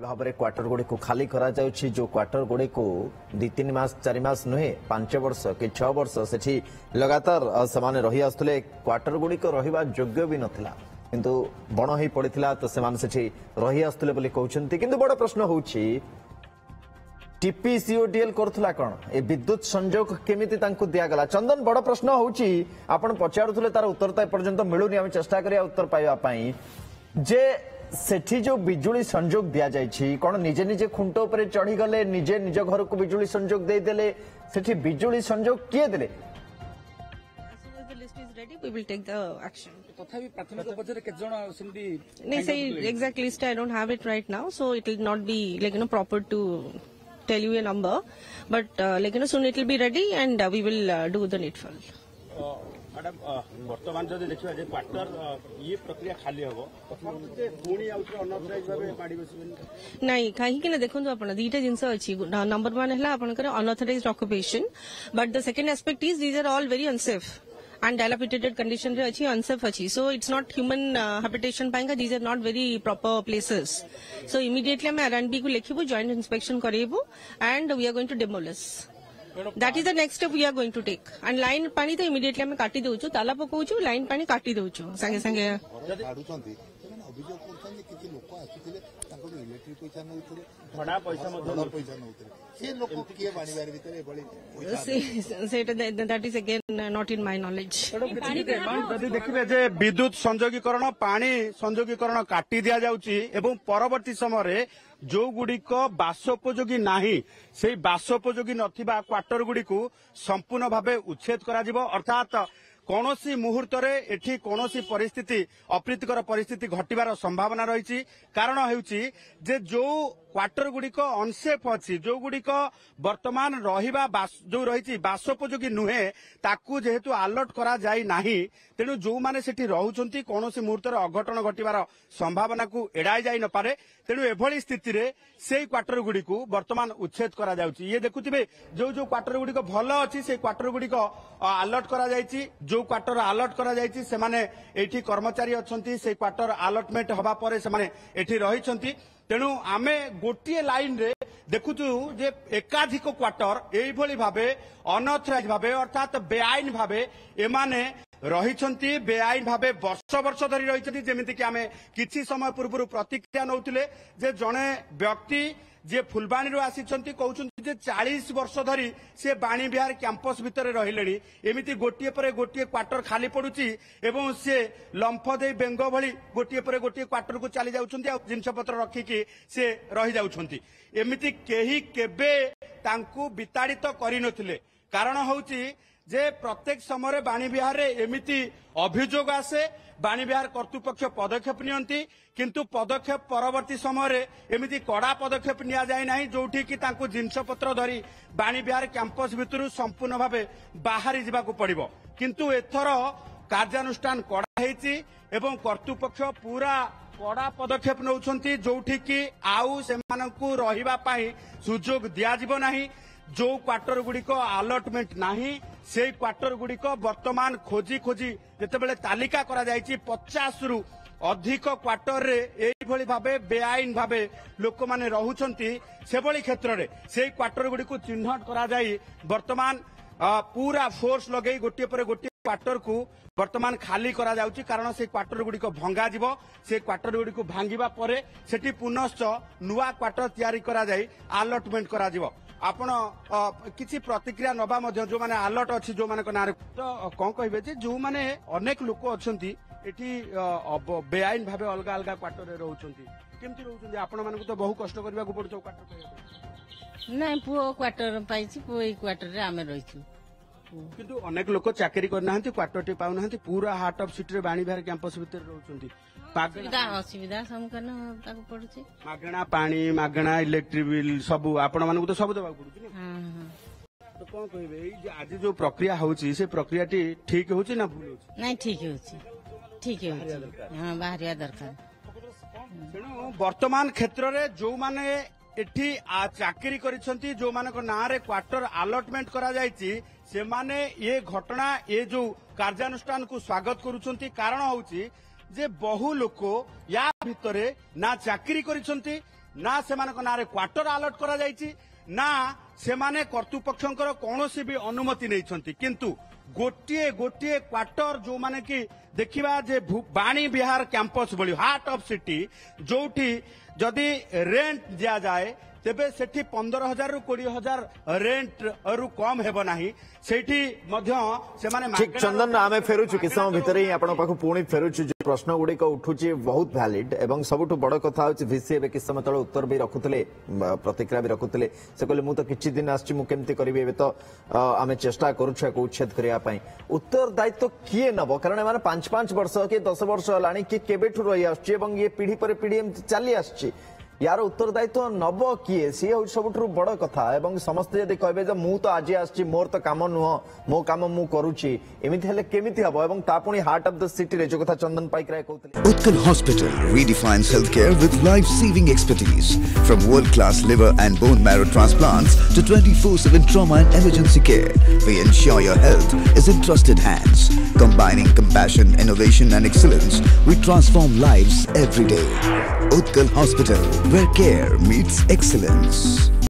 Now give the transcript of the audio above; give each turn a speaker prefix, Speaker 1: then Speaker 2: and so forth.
Speaker 1: भाव में क्वार्टर गुड़ी को खाली करा जाउछि जो क्वार्टर गुड़ी को 2-3 मास 4 मास नुहे 5 वर्ष कि 6 वर्ष सेठी लगातार समान रही आसुले क्वार्टर गुड़ी को रहिबा योग्य भी नथिला किंतु बण होई पड़िथिला तो समान सेठी रही आसुले बोली कहउछन्ती किंतु बड़ प्रश्न होउछि टीपीसीओडीएल करथला कोन ए विद्युत संयोग केमिति तांको दिया गला चंदन बड़ प्रश्न होउछि आपण पचारुथले तार उत्तर त पर्यंत मिलुनी हम चेष्टा करिया उत्तर पाइबा पई जे सेठी जो बिजुली संयोग दिया जाइछि कोन निजे निजे खुंट ऊपर चढ़ी गले निजे निज घर को बिजुली संयोग दे देले सेठी बिजुली संयोग किए देले
Speaker 2: we will take the action.
Speaker 3: तथापि प्राथमिक पद्धति के जण सिंधी
Speaker 2: नहीं सही exact list I don't have it right now so it will not be proper to tell you a number but soon it will be ready and we will do the needful.
Speaker 3: Madam वर्तमान जदि देखिबा जे quarter ये प्रक्रिया खाली हबो जे पुणी out unauthorized भाबे पाडी बसिबेन
Speaker 2: नहीं कहीं कि देखो आपण दीटा जिंस अछि नंबर 1 हला आपनकर unauthorised occupation but the second aspect is these are all very unsafe and dilapidated condition re achi unsafe achi so it's not human habitation painga these are not very proper places so immediately ame R&B ku lekhibu joint inspection karebu and we are going to demolish that is the next step we are going to take and line pani to immediately ame kati deuchu tala pakauchu line pani kati deuchu sange sange
Speaker 4: आडुचंती अभियोग करछन किछि लोक आसीथिले तांको electric पैसा नउतरे
Speaker 3: भड़ा पैसा mother
Speaker 4: पैसा नउतरे से लोक किए बाणीबार भितरे बळी
Speaker 2: that is again not in my knowledge
Speaker 3: जदि देखिबे जे विद्युत संयोगीकरण पानी संयोगीकरण काटी दिया जाउची एवं परवर्ती समय रे जो गुड़िक बासोपयोगी नाही से बासोपयोगी नथिबा क्वार्टर गुड़िक संपूर्ण भावे उच्छेद करा जिवो अर्थात कौनसी मुहूर्त एठी कौनसी परिस्थिति अप्रीतिकर परिस्थिति घटिबार संभावना रही कारण हेउची जे जो क्वार्टर गुड़िक अनसेफ अच्छी जो गुड़िक वर्तमान रहिबा जो रही बासोपयोगी नुहे ताकू जेहेतु अलर्ट करा जाई नाही तेणु जो माने सेठी रहउचंती कौनसी मुहूर्त अघटन घटिबार संभावना को एड़ाई जाई न पारे तेणु एभली स्थिति रे से क्वार्टर गुड़िक वर्तमान उच्छेद करा जाउची ये देखुथिबे जो जो क्वार्टर गुड़िक भल अच्छी से क्वार्टर गुड़िक अलर्ट करा जाइची जो क्वार्टर अलर्ट करा जाइची से माने एठी कर्मचारी अछंती से क्वार्टर अलर्टमेंट हबा परे से माने एठी रहिछंती तेणु आमे गोटे लाइन रे देखुचु जे एकाधिक क्वार्टर एभली भाबे अनऑथराइज भाबे अर्थात बेआईन भाबे एमाने रहिछंती बेआईन भाबे वर्ष वर्ष धरी रहिछंती जेमिति कि आमे किछि समय पूर्व प्रतिक्रिया नउतिले जे जणे व्यक्ति जे फुलबाणी रो आसीछंती कहउछंती जे 40 वर्ष धरी से बाणी बिहार कैंपस भितर रहिलेनी एमिति गोटिए परे गोटिए क्वार्टर खाली पडुची एवं से लंफ दे बेंग भली गोटिए परे गोटिए क्वार्टर को चली जाउछंती आ जिंस पत्र रखिकी से रहि जाउछंती एमिति केही केबे तांकू विताड़ित करि नथिले कारण होउची जे प्रत्येक समय बाणी बिहार रे एमिति अभियोग आसे बाणी बिहार कर्तृपक्ष पदक्षेप नियंती किंतु पदक्षेप परवर्ती समय रे एमिति कड़ा पदक्षेप निया जाय नाही जोठी कि तांको जिंस पत्र धरी बाणी बिहार कैंपस भितरु संपूर्ण भावे बाहरी जिबाकू पड़िबो किंतु एथर कार्यानुष्ठान कड़ा हेची एवं कर्तृपक्ष पूरा कड़ा पदक्षेप नउछंती जोठी कि आउ सेमानकू रहिबा पई सुजोग दिया जिवो नाही जो क्वार्टर गुड़िक अलर्टमेंट नाही से क्वार्टर गुड़िक वर्तमान खोजी खोजी जेतेबेले तालिका करा जायछि 50 रु अधिक क्वार्टर रे एभली भाबे बेआईन भाबे लोक माने रहुछंती सेभली क्षेत्र रे से क्वार्टर गुड़िक चिन्हट करा जाई वर्तमान पूरा फोर्स लगेई गोटिए पर गोटिए क्वार्टर को वर्तमान खाली करा जाउची कारण से क्वार्टर गुड़िक भंगा जिवो से क्वार्टर गुड़िक भांगिबा परे सेठी पुनश्च नुआ क्वार्टर तयारी करा जाई अलर्टमेंट करा जिवो आपण किसी प्रतिक्रिया नबा जो माने अलर्ट अच्छी जो माने ना तो कौन कहे जो माने अनेक लोक अच्छी एठी बेआईन भावे अलग अलग क्वार्टर रोचंती केमती रोचंती आपण मानकु तो बहु कष्ट करबा को पड़छ क्वार्टर पाइबा
Speaker 5: नहीं पुओ क्वार्टर पाइछि पुओ ई क्वार्टर रे आमे रहिछु
Speaker 3: किंतु अनेक लोक चाकरी करनाहंती क्वार्टर टी पाउनाहंती पूरा हार्ट ऑफ सिटी रे बाणी बिहार कैंपस भीतर रहउचंती
Speaker 5: असुविधा सम्मुखीन ताको पड़ुछि
Speaker 3: मागणा पानी मागणा इलेक्ट्रिक बिल सब आपण मानकु तो सब देबा पड़ुछि तो कौन कहबे ए जे आज जो प्रक्रिया होउछि से प्रक्रिया टी ठीक होउछि ना भूल होउछि
Speaker 5: नहीं ठीक होउछि हां बाहरिया दरकार
Speaker 3: तेणु वर्तमान क्षेत्र रे जो माने एठी चाकरी करिसंती जो मानक ना रे क्वार्टर अलॉटमेंट करा जायछि से माने ये घटना ये जो कार्यानुष्ठान को स्वागत करुछंती कारण होउछि जे बहु लोक या भितरे ना चाकरी करिसंती ना से नारे क्वार्टर अलर्ट करा जायछि ना से माने कर्तृपक्षंकर कौनसी भी अनुमति नहीं किंतु गोटे गोटे क्वार्टर जो माने कि देखिबा जे बाणी बिहार कैंपस भली हार्ट ऑफ सिटी जोठी जदि रेंट दिया जाए तेबे सेठी 15,000 रु 20,000 रेंट रु कम हेबो नाही सेठी मध्य से माने
Speaker 1: ठीक चंदन आमे फेरुछु कि समय भितर ही आपण पाखु पुणी फेरुछु जो प्रश्न गुडी को उठुची बहुत वैलिड एवं सबुठु बड़ कथा होची वीसी एबे कि समय तळे उत्तर भी रखुतले प्रतिक्रिया भी रखुतले से कहले मु तो किछि दिन आछि मु केमति करबी एबे तो आमे चेष्टा करूछु को उच्छेद करिया पई उत्तर दायित्व किए नबो कारण माने 5-5 वर्ष के 10 वर्ष हलाणी कि केबेठु रही आछि एवं ये पीढ़ी पर पीढ़ी एमति चली आछि यार उत्तरदायित्व नब किए सी हूँ सबुठ बड़ कथा एवं समस्ते यदि कहे मु तो आज आसी मोर तो काम नुह मो काम मु करुची एमिति हेले केमिति हबो एवं तापुनी हार्ट ऑफ द सिटी रे जो कथा चंदन पाइकराय कहउतले
Speaker 6: Utkal Hospital redefines healthcare with life-saving expertise. From world-class liver and bone marrow transplants to 24/7 trauma and emergency care, we ensure your health is in trusted hands. Combining compassion, innovation and excellence, we transform lives every day. Utkal Hospital, where care meets excellence.